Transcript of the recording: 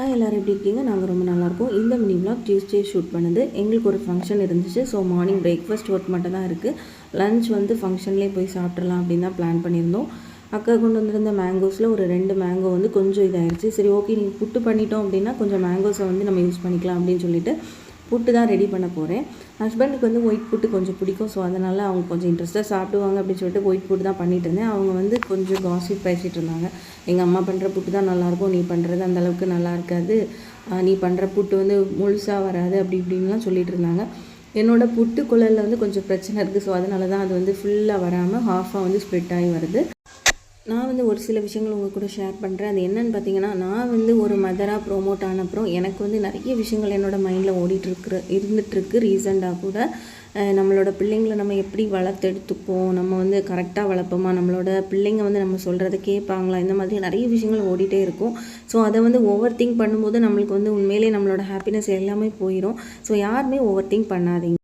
எல்லோரும் எப்படி இருக்கீங்க? நாங்கள் ரொம்ப நல்லாயிருக்கோம். இந்த மினி விலாக் டியூஸ்டே ஷூட் பண்ணுது. எங்களுக்கு ஒரு ஃபங்க்ஷன் இருந்துச்சு. ஸோ மார்னிங் பிரேக்ஃபாஸ்ட் ஒர்க் மட்டும் தான் இருக்குது. லன்ச் ஃபங்க்ஷன்லேயே போய் சாப்பிட்றலாம் அப்படின்னு தான் பிளான் பண்ணியிருந்தோம். அக்கா கொண்டு வந்திருந்த மேங்கோஸில் ஒரு 2 மேங்கோ கொஞ்சம் இதாகிடுச்சு. சரி, ஓகே, நீங்கள் புட்டு பண்ணிட்டோம் அப்படின்னா கொஞ்சம் மேங்கோஸை நம்ம யூஸ் பண்ணிக்கலாம் அப்படின்னு சொல்லிட்டு புட்டு தான் ரெடி பண்ண போகிறேன். ஹஸ்பண்டுக்கு ஒயிட் புட்டு கொஞ்சம் பிடிக்கும். ஸோ அதனால் அவங்க கொஞ்சம் இன்ட்ரெஸ்ட்டாக சாப்பிடுவாங்க அப்படின்னு சொல்லிட்டு ஒயிட் புட்டு தான் பண்ணிட்டு இருந்தேன். அவங்க கொஞ்சம் காசிப் பேசிகிட்டு இருந்தாங்க. எங்கள் அம்மா பண்ணுற புட்டு தான் நல்லாயிருக்கும், நீ பண்ணுறது அந்தளவுக்கு நல்லா இருக்காது, நீ பண்ணுற புட்டு முழுசாக வராது அப்படி இப்படின்லாம் சொல்லிட்டு இருந்தாங்க. என்னோடய புட்டு குழலில் கொஞ்சம் பிரச்சனை இருக்குது. ஸோ அதனால தான் அது ஃபுல்லாக வராமல் ஹாஃபாக ஸ்ப்ளிட் ஆகி வருது. நான் ஒரு சில விஷயங்கள் உங்கள் கூட ஷேர் பண்ணுறேன். அது என்னென்னு பார்த்தீங்கன்னா, நான் ஒரு மதராக ப்ரோமோட் ஆன அப்புறம் எனக்கு நிறைய விஷயங்கள் என்னோடய மைண்டில் இருந்துகிட்ருக்கு. ரீசெண்டாக கூட நம்மளோட பிள்ளைங்களை நம்ம எப்படி வளர்த்தெடுத்துப்போம், நம்ம கரெக்டாக வளர்ப்போமா, நம்மளோட பிள்ளைங்க நம்ம சொல்கிறத கேட்பாங்களா, இந்த மாதிரி நிறைய விஷயங்கள் ஓடிட்டே இருக்கும். ஸோ அதை ஓவர் திங்க் பண்ணும்போது நம்மளுக்கு உண்மையிலே நம்மளோட ஹாப்பினஸ் எல்லாமே போயிடும். ஸோ யாருமே ஓவர் திங்க் பண்ணாதீங்க.